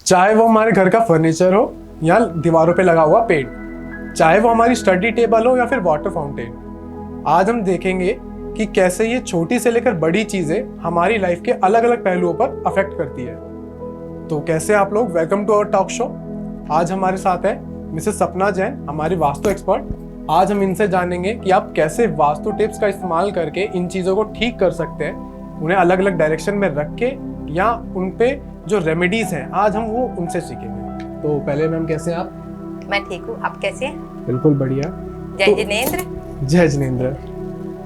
चाहे वो हमारे घर का फर्नीचर हो या दीवारों पे लगा हुआ पेंट, चाहे वो हमारी स्टडी टेबल हो या फिर वाटर फाउंटेन, आज हम देखेंगे कि कैसे ये छोटी से लेकर बड़ी चीजें हमारी लाइफ के अलग अलग पहलुओं पर अफेक्ट करती है। तो कैसे आप लोग, welcome to our talk show. आज हमारे साथ है मिसेस सपना जैन, हमारी वास्तु एक्सपर्ट। आज हम इनसे जानेंगे कि आप कैसे वास्तु टिप्स का इस्तेमाल करके इन चीज़ों को ठीक कर सकते हैं, उन्हें अलग अलग डायरेक्शन में रख के, या उन पे जो रेमेडीज हैं आज हम वो उनसे सीखेंगे। तो पहले मैम कैसे हैं आप? मैं ठीक हूँ, आप कैसे हैं? बिल्कुल बढ़िया। जय जिनेंद्र। जय जिनेंद्र।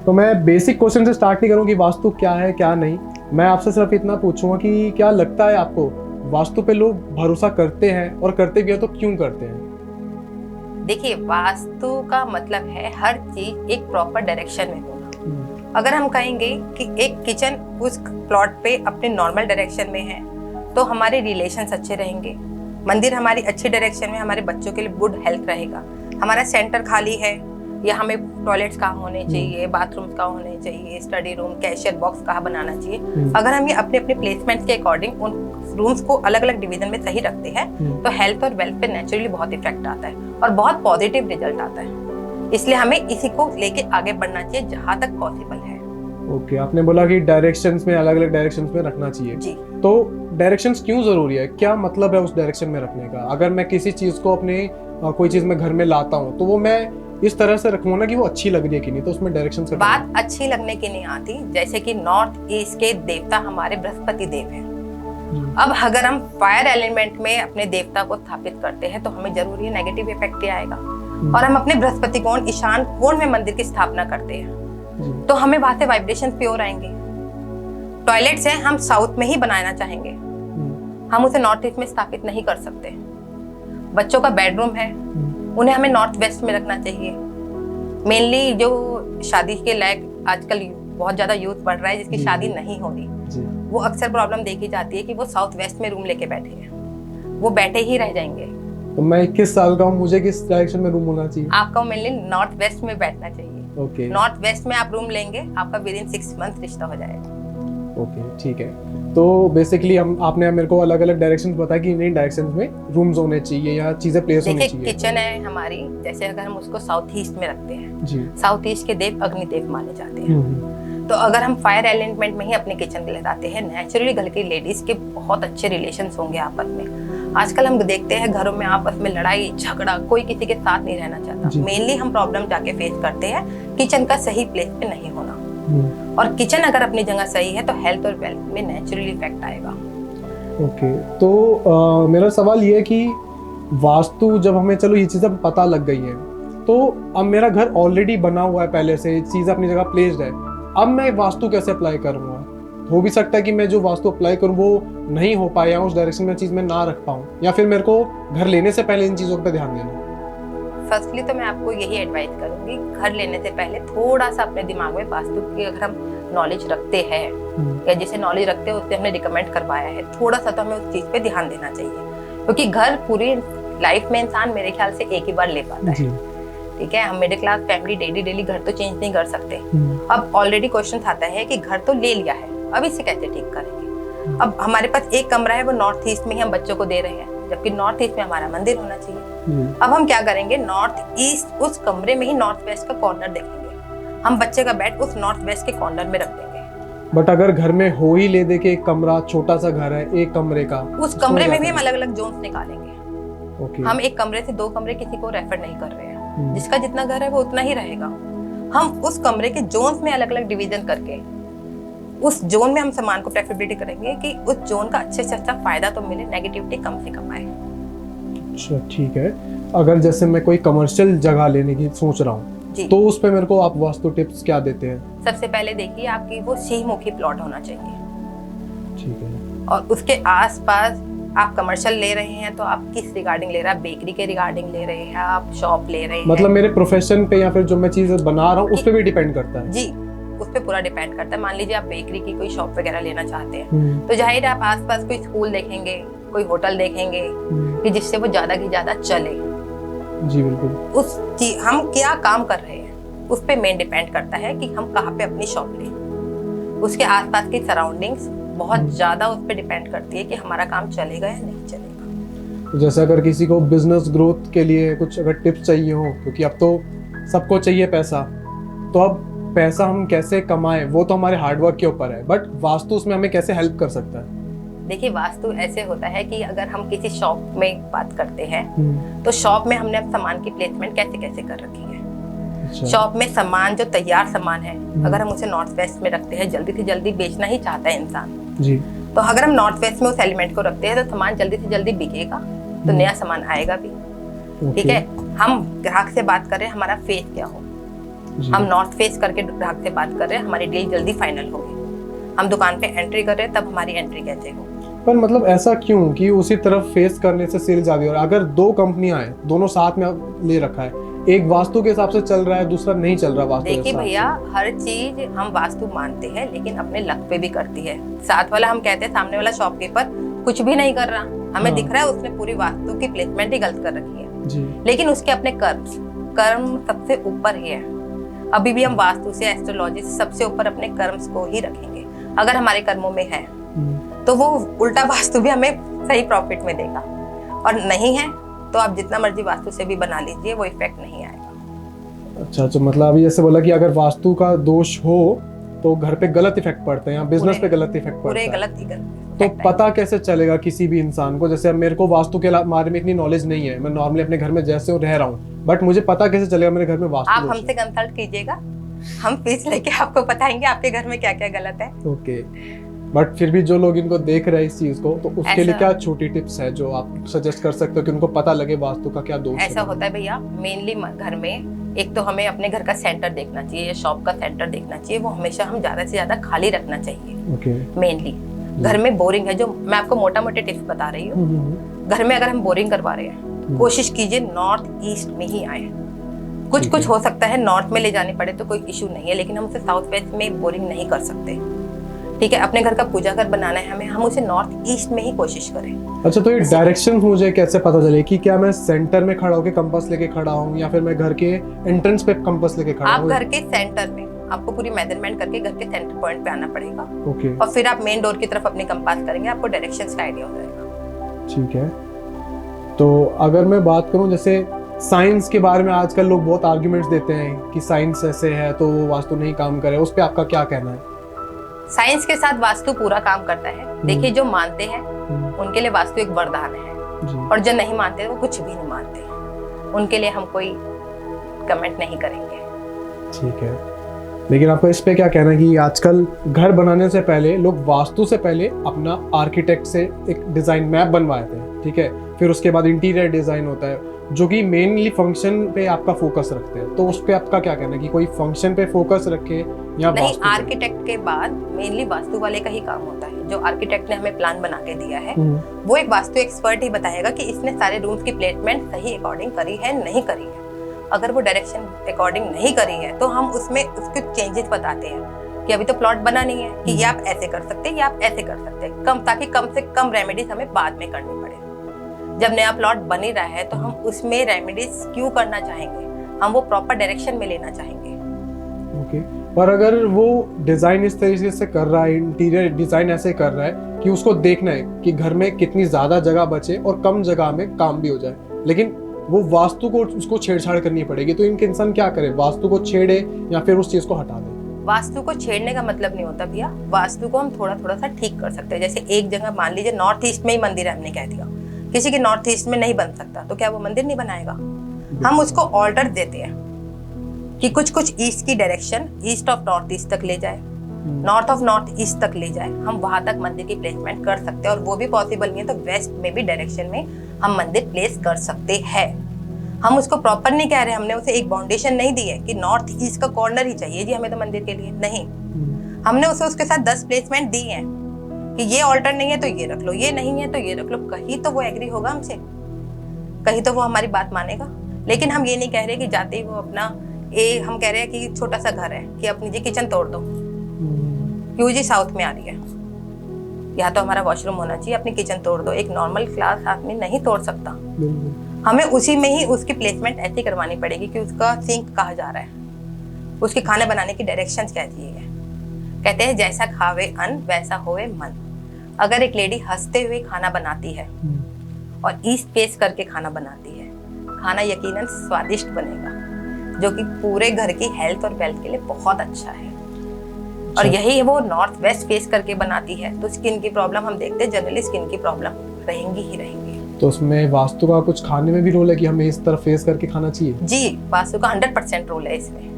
तो मैं बेसिक क्वेश्चन से स्टार्ट नहीं करूँ कि वास्तु क्या है क्या नहीं। मैं आपसे सिर्फ इतना पूछूंगा कि क्या लगता है आपको वास्तु पे लोग भरोसा करते हैं, और करते भी हैं तो क्यों करते हैं? देखिए, वास्तु का मतलब है हर चीज एक प्रॉपर डायरेक्शन में होना। अगर हम कहेंगे कि एक किचन उस प्लॉट पे अपने नॉर्मल डायरेक्शन में है तो हमारे रिलेशंस अच्छे रहेंगे। मंदिर हमारी अच्छी डायरेक्शन में, हमारे बच्चों के लिए गुड हेल्थ रहेगा। हमारा सेंटर खाली है या हमें टॉयलेट्स कहाँ होने चाहिए, बाथरूम्स कहाँ होने चाहिए, स्टडी रूम, कैशियर बॉक्स कहाँ बनाना चाहिए, अगर हम ये अपने अपने प्लेसमेंट के अकॉर्डिंग उन रूम्स को अलग अलग डिवीजन में सही रखते हैं तो हेल्थ और वेल्थ पे नेचुरली बहुत इफेक्ट आता है और बहुत पॉजिटिव रिजल्ट आता है। इसलिए हमें इसी को लेके आगे बढ़ना चाहिए जहाँ तक पॉसिबल है। ओके, आपने बोला कि डायरेक्शंस में, अलग अलग डायरेक्शंस में रखना चाहिए जी। तो डायरेक्शंस क्यों जरूरी है? क्या मतलब है उस डायरेक्शन में रखने का? अगर मैं किसी चीज को अपने कोई चीज में घर में लाता हूँ तो वो मैं इस तरह से रखूँ ना कि वो अच्छी लग रही है कि नहीं, तो उसमें डायरेक्शन से बात अच्छी लगने की नहीं आती। जैसे कि नॉर्थ ईस्ट के देवता हमारे बृहस्पति देव हैं। अब अगर हम फायर एलिमेंट में अपने देवता को स्थापित करते हैं तो हमें जरूरी नेगेटिव इफेक्ट ही आएगा। और हम अपने बृहस्पति कोण, ईशान कोण में मंदिर की स्थापना करते हैं तो हमें वहां से वाइब्रेशन प्योर आएंगे। टॉयलेट्स हैं, हम साउथ में ही बनाना चाहेंगे, हम उसे नॉर्थ ईस्ट में स्थापित नहीं कर सकते। बच्चों का बेडरूम है, उन्हें हमें नॉर्थ वेस्ट में रखना चाहिए। मेनली जो शादी के लायक आजकल बहुत ज्यादा यूथ बढ़ रहा है जिसकी शादी नहीं हो रही, वो अक्सर प्रॉब्लम देखी जाती है कि वो साउथ वेस्ट में रूम लेके बैठे हैं, वो बैठे ही रह जाएंगे। तो मैं 21 साल का हूँ, मुझे किस डायरेक्शन में रूम होना चाहिए? आपका मेनली नॉर्थ वेस्ट में बैठना चाहिए। ओके। नॉर्थ वेस्ट में आप रूम लेंगे, आपका विद इन 6 मंथ रिश्ता हो जाएगा। ओके, ठीक है। तो बेसिकली आपने मेरे को अलग अलग डायरेक्शंस बताया कि इन डायरेक्शंस में रूम्स होने चाहिए या चीजें प्लेस होनी चाहिए। देखिए, किचन है हमारी, जैसे अगर हम उसको साउथ ईस्ट में रखते हैं जी, साउथ ईस्ट के देव अग्निदेव माने जाते हैं। तो अगर हम फायर एलिमेंट में ही अपने किचन लगाते हैं, नेचुरली घर की लेडीज के बहुत अच्छे रिलेशंस होंगे आपस में। आजकल हम देखते हैं घरों में आपस में लड़ाई झगड़ा, कोई किसी के साथ नहीं रहना चाहता। मेनली हम प्रॉब्लम जाके फेस करते हैं किचन का सही प्लेस पे नहीं होना। और किचन अगर अपनी जगह सही है तो हेल्थ और वेल्थ में नेचुरली इफेक्ट आएगा। ओके, तो मेरा सवाल ये है कि वास्तु जब हमें, चलो ये चीज़ अब पता लग गई है, तो अब मेरा घर ऑलरेडी बना हुआ है, पहले से चीज़ अपनी जगह प्लेस्ड है, अब मैं वास्तु कैसे अप्लाई करूँगा? हो भी सकता है कि मैं जो वास्तु अप्लाई करूँ वो नहीं हो पाए, या उस डायरेक्शन में चीज़ मैं ना रख पाऊँ, या फिर मेरे को घर लेने से पहले इन चीज़ों पर ध्यान देना। फर्स्टली तो मैं आपको यही एडवाइस करूंगी, घर लेने से पहले थोड़ा सा अपने दिमाग में वास्तु की अगर हम नॉलेज रखते हैं या जिसे नॉलेज रखते हैं उससे हमने रिकमेंड करवाया है, थोड़ा सा तो हमें उस चीज पे ध्यान देना चाहिए। क्योंकि घर पूरी लाइफ में इंसान मेरे ख्याल से एक ही बार ले पाता है। ठीक है, हम मिडिल क्लास फैमिली डेली घर तो चेंज नहीं कर सकते। अब ऑलरेडी क्वेश्चन आता है कि घर तो ले लिया है, अब इसे कैसे ठीक करेंगे? अब हमारे पास एक कमरा है, वो नॉर्थ ईस्ट में ही हम बच्चों को दे रहे हैं, जबकि नॉर्थ ईस्ट में हमारा मंदिर होना चाहिए। अब हम क्या करेंगे, नॉर्थ ईस्ट उस कमरे में ही नॉर्थ वेस्ट का कॉर्नर देखेंगे, हम बच्चे का बेड उस नॉर्थ वेस्ट के कॉर्नर में रख देंगे। बट अगर घर में हो ही ले दे के एक कमरा, छोटा सा घर है, एक कमरे का, उस कमरे में भी हम अलग अलग जोन्स निकालेंगे। ओके। हम एक कमरे से 2 कमरे किसी को रेफर नहीं कर रहे हैं, जिसका जितना घर है वो उतना ही रहेगा। हम उस कमरे के जोन्स में अलग अलग डिवीजन करके उस जोन में हम सामान को प्रेफरेबिलिटी करेंगे कि उस जोन का अच्छे से अच्छा फायदा तो मिले, नेगेटिविटी कम से कम आए। अच्छा, ठीक है। अगर जैसे मैं कोई कमर्शियल जगह लेने की सोच रहा हूँ तो उस पे मेरे को आप वास्तु टिप्स क्या देते हैं? सबसे पहले देखिए, आपकी वो सिंहमुखी प्लॉट होना चाहिए। ठीक है। और उसके आसपास आप कमर्शियल ले रहे हैं तो आप किस रिगार्डिंग ले रहे हैं? आप बेकरी के रिगार्डिंग ले रहे हैं, आप शॉप ले रहे हैं? मतलब मेरे प्रोफेशन पे या फिर जो मैं चीज बना रहा हूँ उस पे भी डिपेंड करता है? जी, उस पे पूरा डिपेंड करता है। मान लीजिए आप बेकरी की कोई शॉप वगैरह लेना चाहते हैं तो जाहिर है आप आसपास कोई स्कूल देखेंगे, कोई होटल देखेंगे कि जिससे वो ज्यादा की ज्यादा चले। जी बिल्कुल। हम क्या काम कर रहे हैं उस पे मेन डिपेंड करता है कि हम कहाँ पे अपनी शॉप लें। उसके आसपास की सराउंडिंग्स बहुत ज्यादा उस पे डिपेंड करती है कि हमारा काम चलेगा या नहीं चलेगा। तो जैसे अगर किसी को बिजनेस ग्रोथ के लिए कुछ अगर टिप्स चाहिए हो, क्योंकि अब तो सबको चाहिए पैसा, तो अब पैसा हम कैसे कमाएं वो तो हमारे हार्डवर्क के ऊपर है, बट वास्तु उसमें हमें कैसे हेल्प कर सकता है? देखिए, वास्तु ऐसे होता है कि अगर हम किसी शॉप में बात करते हैं तो शॉप में हमने अब सामान की प्लेसमेंट कैसे कैसे कर रखी है। अच्छा। शॉप में सामान जो तैयार सामान है, अगर हम उसे नॉर्थ वेस्ट में रखते हैं, जल्दी से जल्दी बेचना ही चाहता है इंसान जी, तो अगर हम नॉर्थ वेस्ट में उस एलिमेंट को रखते हैं तो सामान जल्दी से जल्दी बिकेगा, तो नया सामान आएगा भी। ठीक है, हम ग्राहक से बात कर रहे हैं, हमारा फेस क्या हो, हम नॉर्थ फेस करके ग्राहक से बात कर रहे हैं, हमारी डील जल्दी फाइनल होगी। हम दुकान पे एंट्री कर रहे हैं, तब हमारी एंट्री कैसे हो। पर मतलब ऐसा क्यों कि उसी तरफ फेस करने से सेल ज्यादा हो रहा है? अगर दो कंपनियां हैं, दोनों साथ में ले रखा है, एक वास्तु के हिसाब से चल रहा है, दूसरा नहीं चल रहा वास्तु। देखिए भैया, हर चीज हम वास्तु मानते हैं लेकिन अपने लक पे भी करती है। साथ वाला हम कहते हैं, सामने वाला शॉपकीपर कुछ भी नहीं कर रहा, हमें दिख रहा है उसने पूरी वास्तु की प्लेसमेंट ही गलत कर रखी है जी। लेकिन उसके अपने कर्म सबसे ऊपर ही है। अभी भी हम वास्तु से, एस्ट्रोलॉजी से सबसे ऊपर अपने कर्म्स को ही रखेंगे। अगर हमारे कर्मों में है तो वो उल्टा वास्तु भी हमें सही प्रॉफिट में देगा, और नहीं है तो आप जितना मर्जी वास्तु से भी बना लीजिए, वो इफेक्ट नहीं आएगा। अच्छा, मतलब अभी जैसे बोला कि अगर वास्तु का दोष हो तो घर पे गलत इफेक्ट पड़ते हैं या बिजनेस पे गलत इफेक्ट पड़ता है। गलत ही तो पता कैसे चलेगा किसी भी इंसान को? जैसे अब मेरे को वास्तु के बारे में इतनी नॉलेज नहीं है, मैं नॉर्मली अपने घर में जैसे रह रहा हूँ, बट मुझे पता कैसे चलेगा मेरे घर में वास्तु? आप हमसे कंसल्ट कीजिएगा, हम फीस लेके आपको बताएंगे आपके घर में क्या क्या गलत है। ओके, बट फिर भी जो लोग इनको देख रहे हैं इस चीज को, तो उसके लिए क्या छोटी टिप्स है जो आप सजेस्ट कर सकते हो कि उनको पता लगे वास्तु का क्या दोष है? ऐसा होता है भैया, मेनली घर में एक तो हमें अपने घर का सेंटर देखना चाहिए या शॉप का सेंटर देखना चाहिए, वो हमेशा हम ज्यादा से ज्यादा खाली रखना चाहिए। ओके। मेनली घर में बोरिंग है, जो मैं आपको मोटा मोटे टिप्स बता रही हूँ। घर में अगर हम बोरिंग करवा रहे हैं, कोशिश कीजिए नॉर्थ ईस्ट में ही आए। कुछ हो सकता है नॉर्थ में ले जाने पड़े तो कोई इशू नहीं है, लेकिन हम उसे साउथ वेस्ट में बोरिंग नहीं कर सकते। ठीक है, अपने घर का पूजा घर बनाना है हमें, हम उसे नॉर्थ ईस्ट में ही कोशिश करें। अच्छा, तो ये डायरेक्शन मुझे कैसे पता चले कि क्या मैं सेंटर में खड़ा होकर कंपास लेके खड़ा हूँ या फिर मैं घर के एंट्रेंस पे कंपास लेके खड़ा हूँ? आप घर के सेंटर में, आपको पूरी मेजरमेंट करके घर के सेंटर पॉइंट पे आना पड़ेगा। ओके। और फिर आप मेन डोर की तरफ अपनी कंपास करेंगे, आपको डायरेक्शंस का आइडिया हो जाएगा। ठीक है, तो अगर मैं बात करूँ जैसे साइंस के बारे में, आजकल लोग बहुत आर्ग्यूमेंट्स देते हैं कि साइंस ऐसे है तो वो वास्तु नहीं काम करे, उस पे आपका क्या कहना है? साइंस के साथ वास्तु पूरा काम करता है। देखिए, जो मानते हैं उनके लिए वास्तु एक वरदान है, और जो नहीं मानते वो कुछ भी नहीं मानते, उनके लिए हम कोई कमेंट नहीं करेंगे। ठीक है, लेकिन आपको इस पे क्या कहना है कि आजकल घर बनाने से पहले लोग वास्तु से पहले अपना आर्किटेक्ट से एक डिजाइन मैप बनवाए थे, ठीक है, फिर उसके बाद इंटीरियर डिजाइन होता है जो कि मेनली फंक्शन पे आपका फोकस रखते हैं, तो उस पे आपका क्या कहना है कि कोई फंक्शन पे फोकस रखे या नहीं? आर्किटेक्ट के बाद मेनली वास्तु वाले का ही काम होता है। जो आर्किटेक्ट ने हमें प्लान बना के दिया है, वो एक वास्तु एक्सपर्ट ही बताएगा कि इसने सारे रूम्स की प्लेसमेंट सही अकॉर्डिंग करी है नहीं करी है। अगर वो डायरेक्शन अकॉर्डिंग नहीं करी है तो हम उसमें उसके चेंजेस बताते हैं कि अभी तो प्लॉट बना नहीं है, कि ये आप ऐसे कर सकते हैं या आप ऐसे कर सकते हैं, ताकि कम से कम रेमेडीज हमें बाद में करनी पड़े। जब नया प्लॉट बन ही रहा है तो हम उसमें रेमेडीज क्यों करना चाहेंगे, हम वो प्रॉपर डायरेक्शन में लेना चाहेंगे। ओके, पर अगर वो डिजाइन इस तरीके से कर रहा है, इंटीरियर डिजाइन ऐसे कर रहा है कि उसको देखना है कि घर में कितनी ज्यादा जगह बचे और कम जगह में काम भी हो जाए, लेकिन वो वास्तु को उसको छेड़छाड़ करनी पड़ेगी, तो इनके इंसान क्या करे? वास्तु को छेड़े या फिर उस चीज को हटा दे? वास्तु को छेड़ने का मतलब नहीं होता भैया, वास्तु को हम थोड़ा थोड़ा सा ठीक कर सकते हैं। जैसे एक जगह मान लीजिए नॉर्थ ईस्ट में ही मंदिर है, हमने कह दिया किसी के नॉर्थ ईस्ट में नहीं बन सकता, तो क्या वो मंदिर नहीं बनाएगा? हम उसको ऑर्डर देते हैं कि कुछ ईस्ट की direction east of north east तक ले जाए, नॉर्थ ऑफ नॉर्थ ईस्ट तक ले जाए, हम वहां तक मंदिर की प्लेसमेंट कर सकते हैं। और वो भी पॉसिबल नहीं है तो वेस्ट में भी डायरेक्शन में हम मंदिर प्लेस कर सकते हैं। हम उसको प्रॉपर नहीं कह रहे, हमने उसे एक बाउंडेशन नहीं दी है कि नॉर्थ ईस्ट का कॉर्नर ही चाहिए जी हमें तो मंदिर के लिए, नहीं। हमने उसे उसके साथ 10 प्लेसमेंट दी है कि ये ऑल्टर नहीं है तो ये रख लो, ये नहीं है तो ये रख लो। कहीं तो वो एग्री होगा हमसे, कहीं तो वो हमारी बात मानेगा। लेकिन हम ये नहीं कह रहे कि जाते ही वो अपना हम कह रहे हैं कि छोटा सा घर है कि अपनी जी किचन तोड़ दो, क्यों जी साउथ में आ रही है, यहाँ तो हमारा वॉशरूम होना चाहिए, अपनी किचन तोड़ दो। एक नॉर्मल क्लास आदमी नहीं तोड़ सकता, हमें उसी में ही उसकी प्लेसमेंट ऐसी करवानी पड़ेगी कि उसका सिंक कहाँ जा रहा है, उसके खाने बनाने की डायरेक्शंस कैसी है। कहते हैं जैसा खावे अन्न वैसा होवे मन। अगर एक लेडी हंसते हुए खाना बनाती है और ईस्ट फेस करके खाना बनाती है, खाना यकीनन स्वादिष्ट बनेगा, जो कि पूरे घर की हेल्थ और वेल्थ के लिए बहुत अच्छा है। और यही वो नॉर्थ वेस्ट फेस करके बनाती है, तो स्किन की प्रॉब्लम हम देखते हैं जनरली स्किन की प्रॉब्लम रहेंगी ही रहेंगी। तो उसमें वास्तु का कुछ खाने में भी रोल है कि हमें इस तरफ फेस करके खाना चाहिए? जी, वास्तु का 100% रोल है इसमें।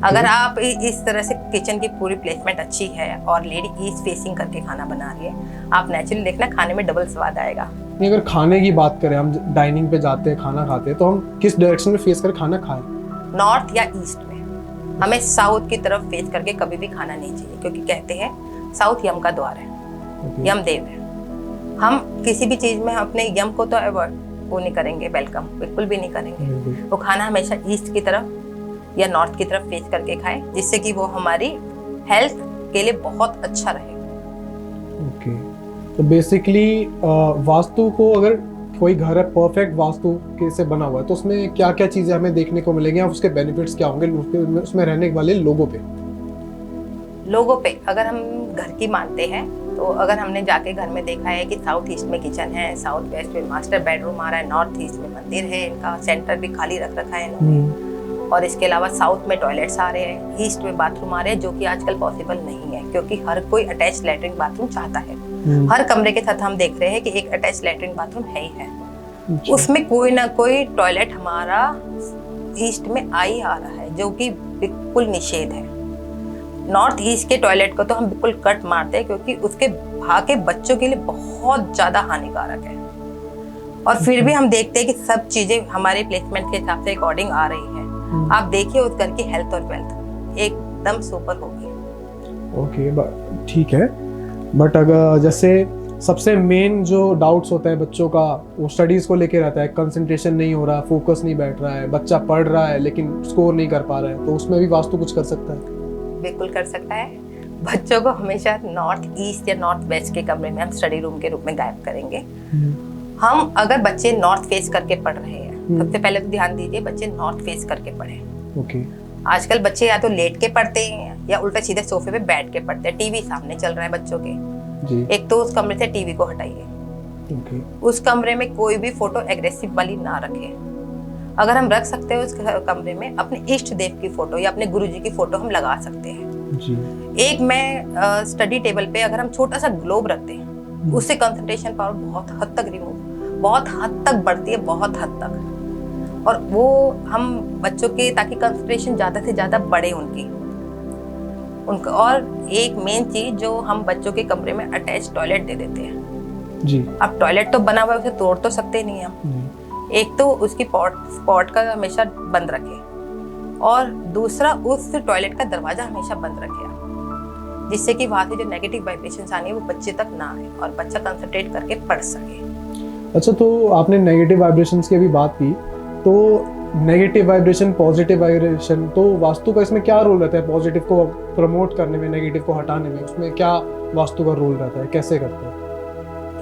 अगर आप इस तरह से किचन की पूरी प्लेसमेंट अच्छी है और लेडी ईस्ट फेसिंग करके खाना बना रही है, आप नेचुरली देखना खाने में डबल स्वाद आएगा। नहीं, अगर खाने की बात करें, हम डाइनिंग पे जाते हैं, खाना खाते हैं, तो हम किस डायरेक्शन में फेस कर खाना खाएं? नॉर्थ या ईस्ट में। हमें साउथ की तरफ फेस करके कभी भी खाना नहीं चाहिए, क्योंकि कहते हैं साउथ यम का द्वार है, यम देव है। हम किसी भी चीज में अपने यम को तो अवॉइड वो नहीं करेंगे, वेलकम बिल्कुल भी नहीं करेंगे। वो खाना हमेशा ईस्ट की तरफ या नॉर्थ की तरफ फेस करके खाएं, जिससे कि वो हमारी हेल्थ के लिए बहुत अच्छा रहेगा। ओके, तो बेसिकली वास्तु को, अगर कोई घर है परफेक्ट वास्तु के से बना हुआ है, तो उसमें क्या क्या चीजें हमें देखने को मिलेंगी और उसके बेनिफिट्स क्या होंगे उसमें रहने वाले लोगों पे? अगर हम घर की मानते हैं, तो अगर हमने जाके घर में देखा है कि साउथ ईस्ट में किचन है, साउथ वेस्ट में मास्टर बेडरूम आ रहा है, नॉर्थ ईस्ट में मंदिर है, इनका सेंटर भी खाली रख रखा है इन्होंने, और इसके अलावा साउथ में टॉयलेट्स आ रहे हैं, ईस्ट में बाथरूम आ रहे हैं, जो कि आजकल पॉसिबल नहीं है, क्योंकि हर कोई अटैच लैट्रिन बाथरूम चाहता है। हर कमरे के साथ हम देख रहे हैं कि एक अटैच लैट्रिन बाथरूम है ही है, उसमें कोई ना कोई टॉयलेट हमारा ईस्ट में आ रहा है, जो कि बिल्कुल निषेध है। नॉर्थ ईस्ट के टॉयलेट को तो हम बिल्कुल कट मारते हैं, क्योंकि उसके भागे बच्चों के लिए बहुत ज्यादा हानिकारक है। और फिर भी हम देखते हैं कि सब चीजें हमारे प्लेसमेंट के हिसाब से अकॉर्डिंग आ रही है। आप देखिए उस घर की हेल्थ और वेल्थ एकदम सुपर होगी। ओके, ठीक है, बट अगर जैसे सबसे मेन जो डाउट्स होता है बच्चों का, वो स्टडीज को लेके रहता है, कंसंट्रेशन नहीं हो रहा, फोकस नहीं बैठ रहा है, बच्चा पढ़ रहा है लेकिन स्कोर नहीं कर पा रहा है, तो उसमें भी वास्तु कुछ कर सकता है? बिल्कुल कर सकता है। बच्चों को हमेशा नॉर्थ ईस्ट या नॉर्थ वेस्ट के कमरे में हम स्टडी रूम के रूप में गायब करेंगे। हम अगर बच्चे नॉर्थ फेस करके पढ़ रहे हैं, सबसे पहले तो ध्यान दीजिए बच्चे नॉर्थ फेस करके पढ़ें। ओके। आजकल बच्चे या तो लेट के पढ़ते हैं या उल्टा सीधे सोफे पे बैठ के पढ़ते हैं, टीवी सामने चल रहा है बच्चों के जी। एक तो उस कमरे से टीवी को हटाइए। ओके। उस कमरे में कोई भी फोटो एग्रेसिव वाली ना रखें। अगर हम रख सकते हैं उस कमरे में अपने इष्ट देव की फोटो या अपने गुरुजी की फोटो हम लगा सकते हैं जी। एक मैं स्टडी टेबल पे अगर हम छोटा सा ग्लोब रखते हैं, उससे कंसंट्रेशन पावर बहुत हद तक बहुत हद तक बढ़ती है, बहुत हद तक। और वो हम बच्चों के ताकि कंसंट्रेशन ज्यादा से ज्यादा बढ़े उनका। और एक मेन चीज जो हम बच्चों के कमरे में अटैच टॉयलेट दे देते हैं जी। अब टॉयलेट तो बना हुआ है, उसे तोड़ तो सकते नहीं हम। एक तो उसकी स्पॉट का हमेशा बंद रखें और दूसरा उस टॉयलेट का दरवाजा हमेशा बंद रखें, जिससे कि वहां से जो नेगेटिव वाइब्रेशंस आनी है वो बच्चे तक ना आए और बच्चा कंसंट्रेट करके पढ़ सके। अच्छा, तो आपने नेगेटिव वाइब्रेशंस की भी बात की, तो नेगेटिव वाइब्रेशन पॉजिटिव वाइब्रेशन, तो वास्तु का इसमें क्या रोल रहता है? पॉजिटिव को प्रमोट करने में, नेगेटिव को हटाने में, उसमें क्या वास्तु का रोल रहता है, कैसे करते हैं?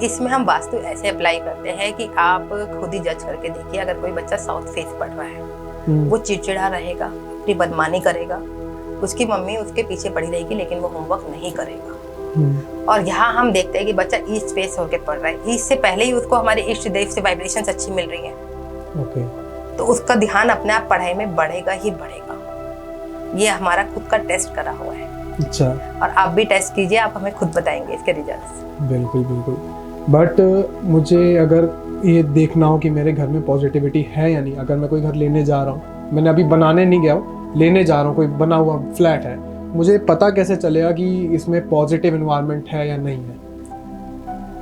इसमें हम वास्तु ऐसे अप्लाई करते हैं कि आप खुद ही जज करके देखिए। अगर कोई बच्चा साउथ फेस पढ़ रहा है, वो चिड़चिड़ा रहेगा, अपनी बदमानी करेगा, उसकी मम्मी उसके पीछे पड़ी रहेगी लेकिन वो होमवर्क नहीं करेगा। और यहाँ हम देखते हैं कि बच्चा ईस्ट फेस होकर पढ़ रहा है, ईस्ट से पहले ही उसको हमारे इष्ट देव से वाइब्रेशंस अच्छी मिल रही है, तो उसका ध्यान अपने आप पढ़ाई में बढ़ेगा ही बढ़ेगा। ये हमारा खुद का टेस्ट करा हुआ है। अच्छा। और आप भी टेस्ट कीजिए, आप हमें खुद बताएंगे इसके रिजल्ट्स। बिल्कुल बिल्कुल। बट मुझे अगर ये देखना हो कि मेरे घर में पॉजिटिविटी है या नहीं, अगर मैं कोई घर लेने जा रहा हूँ, मैंने अभी बनाने नहीं गया हूँ, लेने जा रहा हूँ, कोई बना हुआ फ्लैट है, मुझे पता कैसे चलेगा कि इसमें पॉजिटिव एनवायरनमेंट है या नहीं है?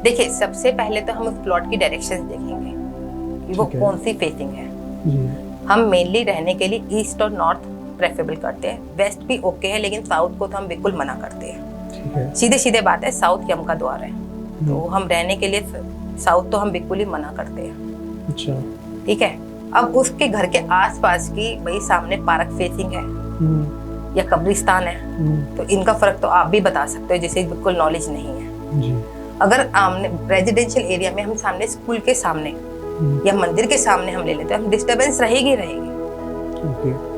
देखिए, सबसे पहले तो हम उस प्लॉट की डायरेक्शंस देखेंगे कि वो कौन सी फेसिंग है। हम मेनली रहने के लिए ईस्ट और नॉर्थ प्रेफरेबल करते हैं, वेस्ट भी ओके है, लेकिन साउथ को तो हम बिल्कुल मना करते हैं। सीधे सीधे बात है, साउथ यम का द्वार है, तो हम रहने के लिए साउथ तो हम बिल्कुल ही मना करते हैं। अच्छा, ठीक है। अब उसके घर के आसपास की भाई सामने पार्क फेसिंग है या कब्रिस्तान है, तो इनका फर्क तो आप भी बता सकते हो जिसे बिल्कुल नॉलेज नहीं है जी। अगर रेजिडेंशियल एरिया में हम सामने स्कूल के सामने या मंदिर के सामने हम ले लेते हैं, हम डिस्टर्बेंस रहेगी।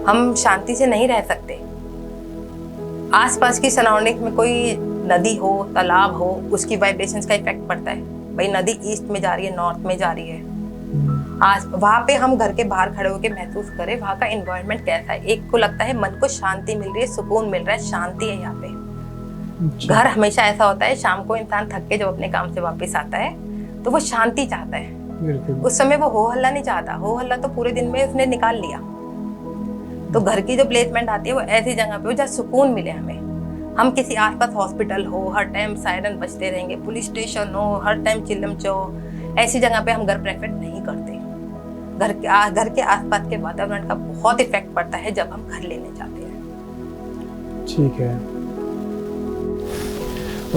हम शांति से नहीं रह सकते। आसपास की सराउंडिंग में कोई नदी हो, तालाब हो, उसकी वाइब्रेशंस का इफेक्ट पड़ता है। भाई नदी ईस्ट में जा रही है, नॉर्थ में जा रही है, आज वहाँ पे हम घर के बाहर खड़े होकर महसूस करें वहाँ का एनवायरनमेंट कैसा है। एक को लगता है मन को शांति मिल रही है, सुकून मिल रहा है, शांति है यहाँ पे। अच्छा। घर हमेशा ऐसा होता है, शाम को इंसान थक के जब अपने काम से वापस आता है तो वो शांति चाहता है। बिल्कुल। उस समय वो हो हल्ला नहीं चाहता, हो हल्ला तो पूरे दिन में उसने निकाल लिया। तो घर की जो प्लेसमेंट आती है वो ऐसी जगह पे हो जहाँ सुकून मिले हमें। हम किसी आसपास हॉस्पिटल हो, हर टाइम सायरन बजते रहेंगे, पुलिस स्टेशन हो, हर टाइम चिल्लम चो, ऐसी जगह पे हम घर प्रेफर नहीं करते। घर के आसपास के वातावरण का बहुत इफेक्ट पड़ता है जब हम घर लेने जाते हैं। ठीक है।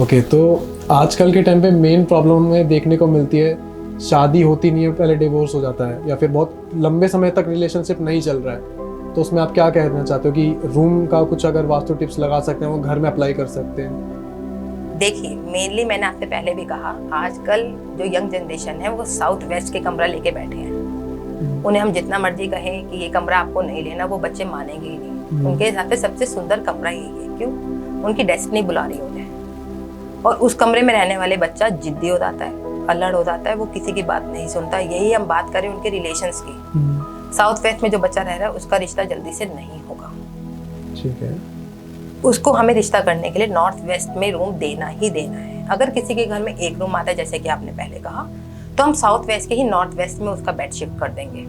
ओके, तो आजकल के टाइम पे मेन प्रॉब्लम हमें देखने को मिलती है, शादी होती नहीं है, पहले डिवोर्स हो जाता है, या फिर बहुत लंबे समय तक रिलेशनशिप नहीं चल रहा है। तो उसमें आप क्या कहना चाहते हो कि रूम का कुछ अगर वास्तु टिप्स लगा सकते हैं वो घर में अप्लाई कर सकते हैं? देखिए, मेनली मैंने आपसे पहले भी कहा, आजकल जो यंग जनरेशन है वो साउथ वेस्ट के कमरा लेके बैठे हैं। उन्हें हम जितना मर्जी कहें कि ये कमरा आपको नहीं लेना, वो बच्चे मानेंगे ही नहीं। उनके हिसाब से सबसे सुंदर कमरा यही है। क्यों? उनकी डेस्टिनी बुला रही है उन्हें। और उस कमरे में रहने वाले बच्चा जिद्दी हो जाता है, अल्लड़ हो जाता है, वो किसी की बात नहीं सुनता। यही हम बात करें उनके रिलेशंस की। साउथ वेस्ट में जो बच्चा रह रहा है उसका रिश्ता जल्दी से नहीं होगा। ठीक है। उसको हमें रिश्ता करने के लिए नॉर्थ वेस्ट में रूम देना ही देना है। अगर किसी के घर में एक रूम आता है, जैसे कि आपने पहले कहा, तो हम साउथ वेस्ट के ही नॉर्थ वेस्ट में उसका बेड शिफ्ट कर देंगे।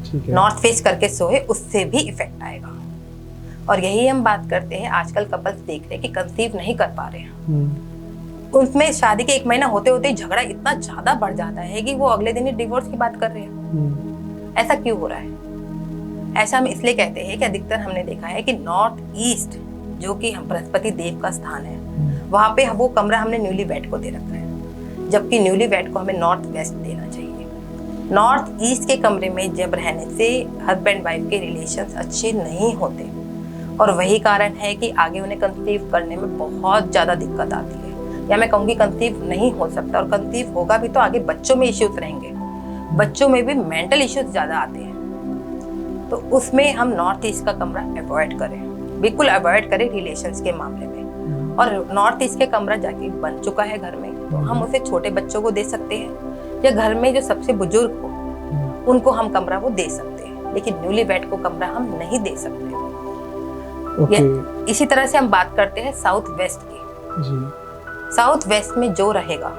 ठीक है। नॉर्थ फेस करके सोए, उससे भी इफेक्ट आएगा। और यही हम बात करते हैं, आजकल कपल्स देख रहे हैं कि कंसीव नहीं कर पा रहे हैं। उसमें शादी के 1 महीना होते होते ही झगड़ा इतना ज्यादा बढ़ जाता है कि वो अगले दिन ही डिवोर्स की बात कर रहे हैं। ऐसा क्यों हो रहा है? ऐसा हम इसलिए कहते हैं कि अधिकतर हमने देखा है कि नॉर्थ ईस्ट, जो कि हम बृहस्पति देव का स्थान है, वहां पे वो कमरा हमने न्यूली वेड को दे रखा है, जबकि न्यूली वेड को हमें नॉर्थ वेस्ट देना चाहिए। नॉर्थ ईस्ट के कमरे में जब रहने से हस्बैंड वाइफ के रिलेशंस अच्छे नहीं होते, और वही कारण है कि आगे उन्हें कंसीव करने में बहुत ज्यादा दिक्कत आती है, या मैं कहूँगी कंसीव नहीं हो सकता। और कंसीव होगा भी तो आगे बच्चों में इश्यूज रहेंगे, बच्चों में भी मेंटल इश्यूज ज्यादा आते हैं। तो उसमें हम नॉर्थ ईस्ट का कमरा अवॉइड करें, बिल्कुल अवॉइड करें रिलेशंस के मामले में। और नॉर्थ ईस्ट के कमरा जाके बन चुका है घर में, तो हम उसे छोटे बच्चों को दे सकते हैं, या घर में जो सबसे बुजुर्ग हो उनको हम कमरा वो दे सकते हैं, लेकिन न्यूली वेड को कमरा हम नहीं दे सकते। इसी तरह से हम बात करते हैं साउथ वेस्ट की। जी। साउथ वेस्ट में जो रहेगा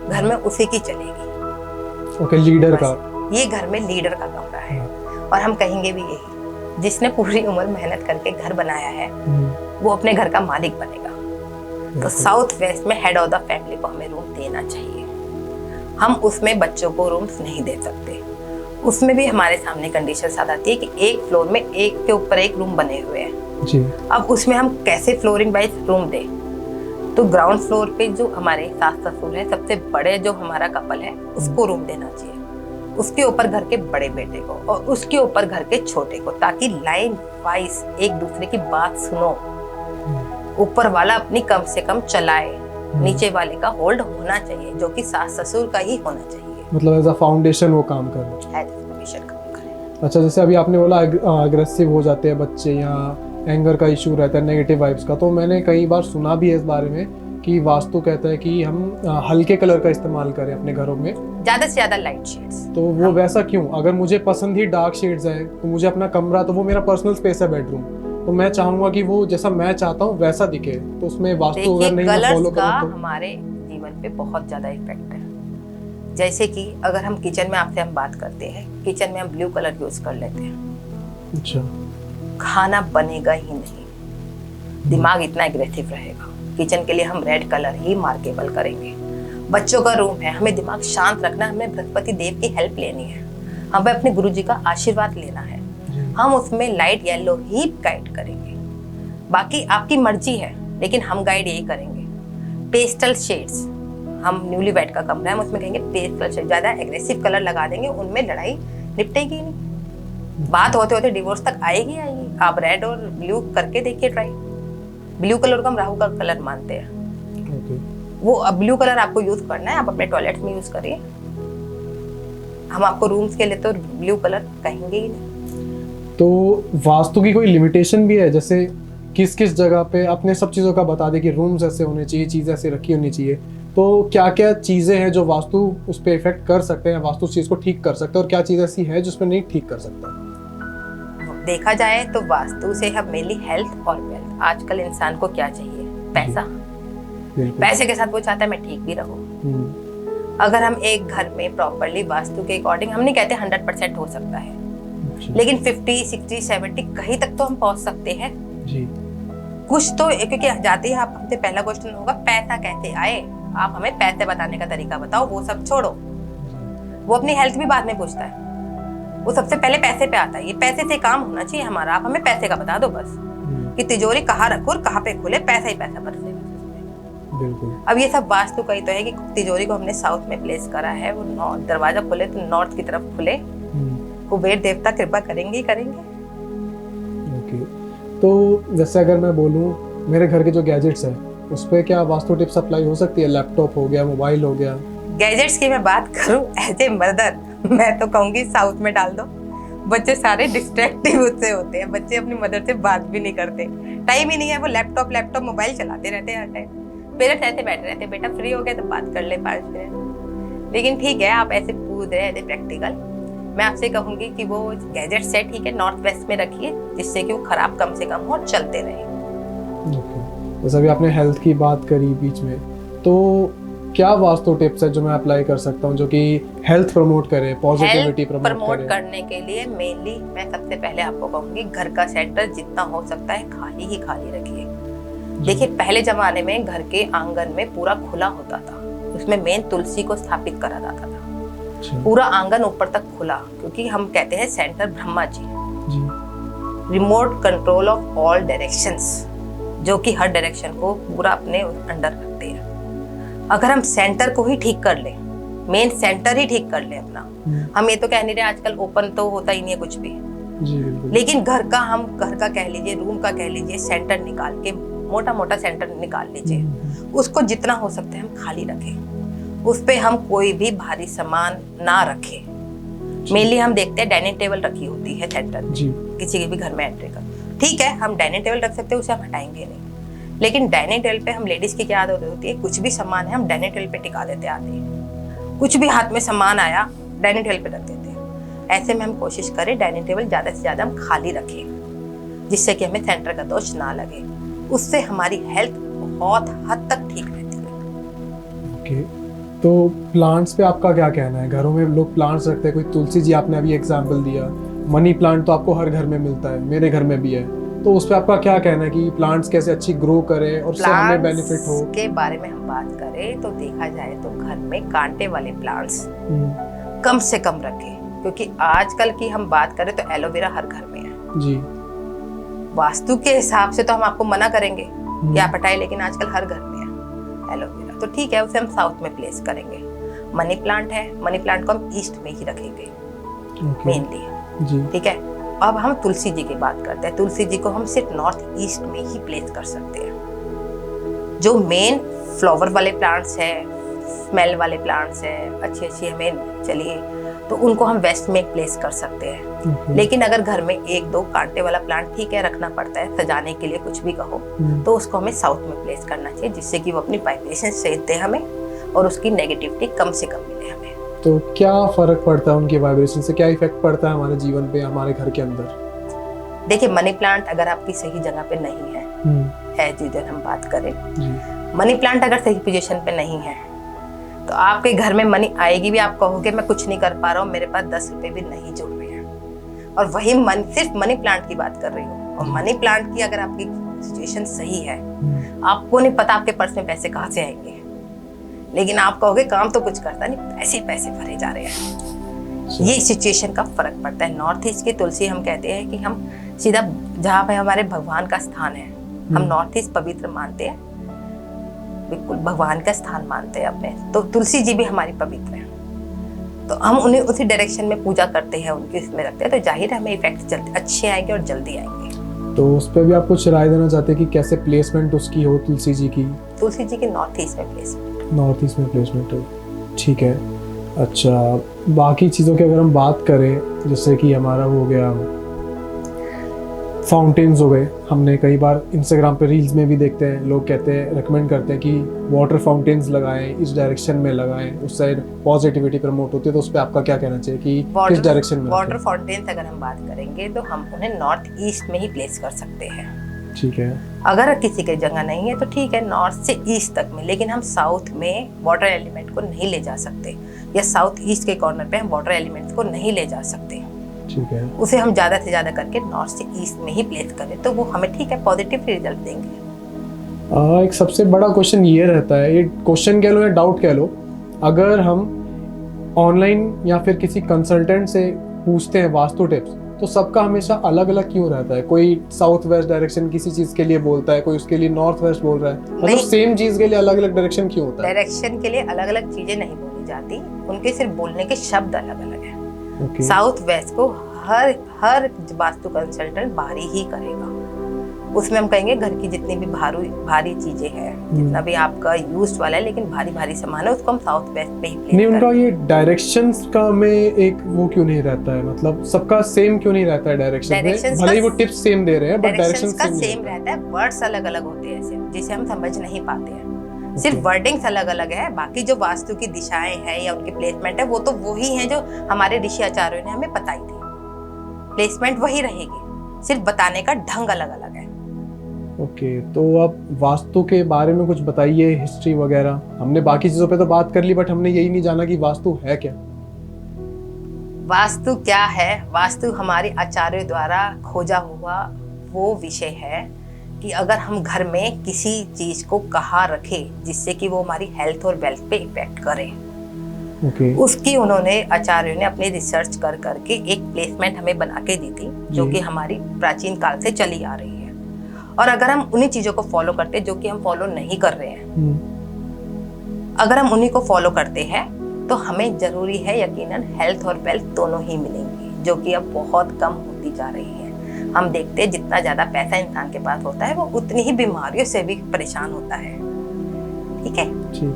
घर में उसी की चलेगी। ओके, लीडर का, ये घर में लीडर का कमरा है। और हम कहेंगे भी यही, जिसने पूरी उम्र मेहनत करके घर बनाया है वो अपने घर का मालिक बनेगा। तो साउथ वेस्ट में हेड ऑफ द फैमिली को हमें रूम देना चाहिए। हम उसमें बच्चों को रूम्स नहीं दे सकते। उसमें भी हमारे सामने कंडीशन आ जाती है कि एक फ्लोर में एक के ऊपर एक रूम बने हुए हैं जी। अब उसमें हम कैसे फ्लोरिंग वाइज रूम दें? तो ग्राउंड फ्लोर पे जो हमारे सास ससुर है, सबसे बड़े जो हमारा कपल है, उसको रूम देना चाहिए। उसके ऊपर घर के बड़े बेटे को, और उसके ऊपर घर के छोटे को, ताकि लाइन वाइज एक दूसरे की बात सुनो। ऊपर वाला अपनी कम से कम चलाए, नीचे वाले का होल्ड होना चाहिए, जो कि सास ससुर का ही होना चाहिए। मतलब एज अ फाउंडेशन वो काम करे। एज अ फाउंडेशन काम करे। अच्छा, जैसे अभी आपने बोला अग्रेसिव हो जाते हैं बच्चे, या एंगर का इशू रहता है, नेगेटिव वाइब्स का, तो मैंने कई बार सुना भी है इस बारे में कि वास्तु कहता है कि हम हल्के कलर का इस्तेमाल करें अपने घरों में, ज्यादा से ज्यादा लाइट शेड्स। तो वो वैसा क्यों? अगर मुझे पसंद ही डार्क शेड्स है, तो मुझे अपना कमरा, तो वो मेरा पर्सनल स्पेस है बेडरूम, तो मैं चाहूंगा कि वो जैसा मैं चाहता हूँ वैसा दिखे, तो उसमें वास्तु अगर नहीं फॉलो कलर्स का हमारे जीवन पे बहुत ज्यादा इफेक्ट है। जैसे कि अगर हम किचन में आपसे हम बात करते हैं, किचन में हम ब्लू कलर यूज कर लेते हैं। अच्छा। खाना बनेगा ही नहीं, दिमाग इतना एग्रेसिव रहेगा। किचन के लिए हम रेड कलर ही मार्केबल करेंगे। बच्चों का रूम है, हमें दिमाग शांत रखना, हमें बृहस्पति देव की हेल्प लेनी है, हमें अपने गुरुजी का आशीर्वाद लेना है, हम उसमें लाइट येलो ही गाइड करेंगे। बाकी आपकी मर्जी है, लेकिन हम गाइड यही करेंगे। पेस्टल शेड्स, हम न्यूली वेड का कमरा है, हम उसमें कहेंगे पेस्टल शेड, ज्यादा एग्रेसिव कलर लगा देंगे, उनमें लड़ाई निपटेगी नहीं, बात होते होते डिवोर्स तक आएगी। आप रेड और ब्लू करके देखिए ट्राई। ब्लू कलर को हम राहु का कलर मानते हैं। वो अब ब्लू कलर आपको यूज करना है, आप अपने टॉयलेट में यूज करिए। हम आपको रूम्स के लिए तो ब्लू कलर कहेंगे ही नहीं। तो वास्तु की कोई लिमिटेशन भी है? जैसे किस किस जगह पे आपने सब चीज़ों का बता दें कि रूम्स ऐसे होने चाहिए, चीज़ ऐसे रखी होनी चाहिए, तो क्या क्या चीज़ें हैं जो वास्तु उस पर इफेक्ट कर सकते हैं, वास्तु उस चीज़ को ठीक कर सकते हैं, और क्या चीज़ ऐसी है जिसमें नहीं ठीक कर सकता? देखा जाए तो वास्तु से हम मेनली हेल्थ और वेल्थ, आजकल इंसान को क्या चाहिए? पैसा। पैसे के साथ वो चाहता है मैं ठीक भी रहूं। अगर हम एक घर में प्रॉपरली वास्तु के अकॉर्डिंग, हम नहीं कहते 100% हो सकता है, लेकिन 50, 60, 70 कहीं तक तो हम पहुंच सकते हैं जी। कुछ तो, क्योंकि जाते ही आप हमसे पहला क्वेश्चन होगा पैसा कैसे आए, आप हमें पैसे बताने का तरीका बताओ। वो सब छोड़ो, वो अपनी हेल्थ भी बाद में पूछता है, वो सबसे पहले पैसे पे आता है। ये पैसे से काम होना चाहिए हमारा, आप हमें पैसे का बता दो बस, कि तिजोरी कहाँ रखो और कहाँ पे खुले, पैसा ही पैसा बरसे। बिल्कुल। अब ये सब वास्तु का ही तो है कि तिजोरी को हमने साउथ में प्लेस करा है, वो दरवाजा खुले तो नॉर्थ की तरफ खुले, कुबेर देवता कृपा करेंगे ही करेंगे। ओके, तो जैसे अगर मैं बोलूँ मेरे घर के जो गैजेट्स हैं उस पर क्या वास्तु टिप्स अप्लाई हो सकती है? लैपटॉप हो गया, मोबाइल हो गया। गैजेट्स की मैं बात करूं एज ए मदर, मैं तो कहूंगी साउथ में डाल दो। बच्चे सारे डिस्ट्रैक्टिव उससे होते हैं, बच्चे अपनी मदर से बात भी नहीं करते, टाइम ही नहीं है, वो लैपटॉप मोबाइल चलाते रहते हैं हर टाइम। पेरेंट्स ऐसे बैठे रहते हैं, बेटा फ्री हो गया तो बात कर ले 5 मिनट। लेकिन ठीक है, आप ऐसे पूछ रहे हैं प्रैक्टिकल, मैं आपसे कहूंगी कि वो गैजेट से ठीक है नॉर्थ वेस्ट में रखिए, जिससे कि वो खराब कम से कम हो और चलते रहे। जैसे अभी आपने हेल्थ की बात करी बीच में, तो क्या वास्तु टिप्स है जो मैं अप्लाई कर सकता हूँ जो कि हेल्थ प्रमोट करे, पॉजिटिविटी प्रमोट करने के लिए मेनली मैं सबसे पहले आपको कहूंगी घर का सेंटर जितना हो सकता है खाली ही खाली रखिए। देखिए पहले जमाने में घर के आंगन में पूरा खुला होता था, उसमें मेन तुलसी को स्थापित करा जाता था, पूरा आंगन ऊपर तक खुला, क्योंकि हम कहते हैं center Brahma ji, remote control of all directions, जो कि हर डायरेक्शन को पूरा अपने अंडर रखते हैं। अगर हम सेंटर को ही ठीक कर लें, मेन सेंटर ही ठीक कर लें अपना, हम ये तो कह नहीं रहे आजकल ओपन तो होता ही नहीं है कुछ भी जी, लेकिन घर का कह लीजिए, रूम का कह लीजिए, सेंटर निकाल के मोटा मोटा सेंटर निकाल लीजिए, उसको जितना हो सकता है हम खाली रखें, उस पे हम कोई भी भारी सामान ना रखें। मेनली हम देखते हैं डाइनिंग टेबल रखी होती है सेंटर में, किसी के भी घर में एंट्री कर, ठीक है हम डाइनिंग टेबल रख सकते हैं, उसे हम हटाएंगे नहीं, लेकिन डाइनिंग टेबल पे हम लेडीज की क्या आदत होती है, कुछ भी सामान है हम डाइनिंग टेबल पे टिका देते आते हैं, कुछ भी हाथ में सामान आया डाइनिंग टेबल पे रख देते हैं। ऐसे में हम कोशिश करें डाइनिंग टेबल ज्यादा से ज्यादा हम खाली रखें, जिससे कि हमें सेंटर का दोष ना लगे, उससे हमारी हेल्थ बहुत हद तक ठीक रहती है। ओके, तो प्लांट्स पे आपका क्या कहना है? घरों में लोग प्लांट्स रखते हैं, कोई तुलसी जी आपने अभी एग्जांपल दिया, मनी प्लांट तो आपको हर घर में मिलता है, मेरे घर में भी है, तो उस पे आपका क्या कहना है कि प्लांट्स कैसे अच्छी ग्रो करें और उससे हमें बेनिफिट हो? के बारे में हम बात करें तो देखा जाए तो घर में कांटे वाले प्लांट्स कम से कम रखें, क्योंकि आजकल की हम बात करें तो एलोवेरा हर घर में है जी। वास्तु के हिसाब से तो हम आपको मना करेंगे कि आप हटाए, लेकिन आजकल हर घर में है एलोवेरा, तो ठीक है उसे हम साउथ में प्लेस करेंगे। मनी प्लांट है, मनी प्लांट को हम ईस्ट में ही रखेंगे मेनली, ठीक है। अब हम तुलसी जी की बात करते हैं, तुलसी जी को हम सिर्फ नॉर्थ ईस्ट में ही प्लेस कर सकते हैं। जो मेन फ्लावर वाले प्लांट्स है, स्मेल वाले प्लांट्स है, अच्छी हमें चलिए तो उनको हम वेस्ट में प्लेस कर सकते हैं। लेकिन अगर घर में 1-2 कांटे वाला प्लांट ठीक है रखना पड़ता है सजाने के लिए, कुछ भी कहो, तो उसको हमें साउथ में प्लेस करना चाहिए, जिससे कि वो अपनी वाइब्रेशन सही दे हमें और उसकी नेगेटिविटी कम से कम मिले हमें। तो क्या फर्क पड़ता है उनकी वाइब्रेशन से, क्या इफेक्ट पड़ता है हमारे जीवन पे, हमारे घर के अंदर? देखिए मनी प्लांट अगर आपकी सही जगह पे नहीं है, एज यूजुअल हम बात करें, मनी प्लांट अगर सही पोजीशन पे नहीं है तो आपके घर में मनी आएगी भी, आप कहोगे मैं कुछ नहीं कर पा रहा हूँ, मेरे पास 10 रुपए भी नहीं जुड़ रहे हैं, और वही सिर्फ मनी प्लांट की बात कर रही हूँ। और मनी प्लांट की अगर आपकी सिचुएशन सही है, आपको नहीं पता आपके पर्स में पैसे कहाँ से आएंगे, लेकिन आप कहोगे काम तो कुछ करता नहीं, पैसे भरे जा रहे हैं। ये सिचुएशन का फर्क पड़ता है। नॉर्थ ईस्ट की तुलसी हम कहते हैं कि हम सीधा जहाँ पे हमारे भगवान का स्थान है, हम नॉर्थ ईस्ट पवित्र मानते हैं, बिल्कुल भगवान का स्थान मानते हैं अपने, तो तुलसी जी भी हमारी पवित्र है, तो हम उन्हें उसी डायरेक्शन में पूजा करते हैं, उनकी इसमें रखते हैं, तो जाहिर है हमें इफेक्ट जल्दी अच्छे आएंगे और जल्दी आएंगे। तो उस पर भी आप कुछ राय देना चाहते हैं कि कैसे प्लेसमेंट उसकी हो तुलसी जी की? तुलसी जी की नॉर्थ ईस्ट में प्लेसमेंट, नॉर्थ ईस्ट में प्लेसमेंट हो, ठीक है। अच्छा, बाकी चीज़ों की अगर हम बात करें, जैसे कि हमारा हो गया फाउंटेन्स हो गए, हमने कई बार इंस्टाग्राम पे रील्स में भी देखते हैं, लोग कहते हैं, रेकमेंड करते हैं कि वाटर फाउंटेन्स लगाएं, इस डायरेक्शन में लगाएं, उस साइड पॉजिटिविटी प्रमोट होती है। तो उस पर आपका क्या कहना चाहिए कि किस डायरेक्शन में? वाटर फाउंटेन्स अगर हम बात करेंगे तो हम उन्हें नॉर्थ ईस्ट में ही प्लेस कर सकते हैं। ठीक है। अगर किसी की जगह नहीं है तो ठीक है, नॉर्थ से ईस्ट तक में, लेकिन हम साउथ में वाटर एलिमेंट को नहीं ले जा सकते, या साउथ ईस्ट के कॉर्नर पे हम वाटर एलिमेंट्स को नहीं ले जा सकते। ठीक है। उसे हम ज़्यादा से ज़्यादा करके नॉर्थ से ईस्ट में ही प्लेस करें तो वो हमें ठीक है पॉजिटिव रिजल्ट देंगे। एक सबसे बड़ा क्वेश्चन ये रहता है, ये क्वेश्चन कह लो या डाउट कह लो, अगर हम ऑनलाइन या फिर किसी कंसल्टेंट से पूछते हैं वास्तु टिप्स, तो सबका हमेशा अलग अलग क्यों रहता है? कोई साउथ वेस्ट डायरेक्शन किसी चीज के लिए बोलता है, कोई उसके लिए नॉर्थ वेस्ट बोल रहा है, मतलब सेम चीज के लिए अलग अलग डायरेक्शन क्यों होता है? डायरेक्शन के लिए अलग अलग चीजें नहीं बोली जाती, उनके सिर्फ बोलने के शब्द अलग अलग है। साउथ वेस्ट को हर वास्तु कंसल्टेंट भारी ही करेगा। उसमें हम कहेंगे घर की जितनी भी भारी चीजें हैं, जितना भी आपका यूज्ड वाला है लेकिन भारी सामान है, उसको हम साउथ वेस्ट पे ही प्लेस नहीं, उनका ये डायरेक्शंस का में एक वो क्यों नहीं रहता है, मतलब सबका सेम क्यों नहीं रहता है डायरेक्शन में? भले ही वो टिप्स सेम दे रहे हैं बट डायरेक्शन का सेम रहता है, वर्ड्स अलग अलग होते हैं ऐसे जिसे हम समझ नहीं पाते हैं। सिर्फ वर्डिंग्स अलग अलग है, बाकी जो वास्तु की दिशाएं हैं या उनकी प्लेसमेंट है वो तो वही है जो हमारे ऋषि आचार्यों ने हमें बताई थी। प्लेसमेंट वही रहेगी, सिर्फ बताने का ढंग अलग अलग है। ओके, तो अब वास्तु के बारे में कुछ बताइए, हिस्ट्री वगैरह। हमने बाकी चीजों पे तो बात कर ली बट हमने यही नहीं जाना कि वास्तु है क्या। वास्तु क्या है? वास्तु हमारे आचार्यों द्वारा खोजा हुआ वो विषय है कि अगर हम घर में किसी चीज को कहाँ रखें जिससे कि वो हमारी हेल्थ और वेल्थ पे इफेक्ट करे। उसकी उन्होंने आचार्यों ने अपनी रिसर्च कर करके एक प्लेसमेंट हमें बना के दी थी, जो कि हमारी प्राचीन काल से चली आ रही है। और अगर हम उन्हीं चीजों को फॉलो करते जो कि हम फॉलो नहीं कर रहे हैं, अगर हम उन्हीं को फॉलो करते हैं तो हमें जरूरी है यकीनन हेल्थ और वेल्थ दोनों ही मिलेंगी, जो कि अब बहुत कम होती जा रही है। हम देखते हैं जितना ज्यादा पैसा इंसान के पास होता है वो उतनी ही बीमारियों से भी परेशान होता है। ठीक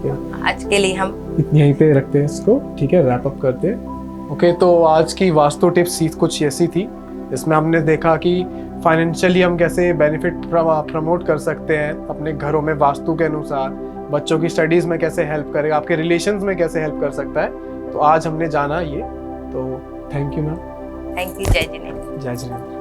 है, आज के लिए हम यहीं पे रखते हैं इसको। ठीक है, रैप अप करते हैं। ओके, तो आज की वास्तु टिप्स कुछ ऐसी थी, इसमें हमने देखा कि फाइनेंशियली हम कैसे बेनिफिट प्रमोट कर सकते हैं अपने घरों में वास्तु के अनुसार, बच्चों की स्टडीज में कैसे हेल्प करेगा, आपके रिलेशंस में कैसे हेल्प कर सकता है। तो आज हमने जाना ये, तो thank you ma'am. Thank you. जय जिनेंद्र। जय जिनेंद्र।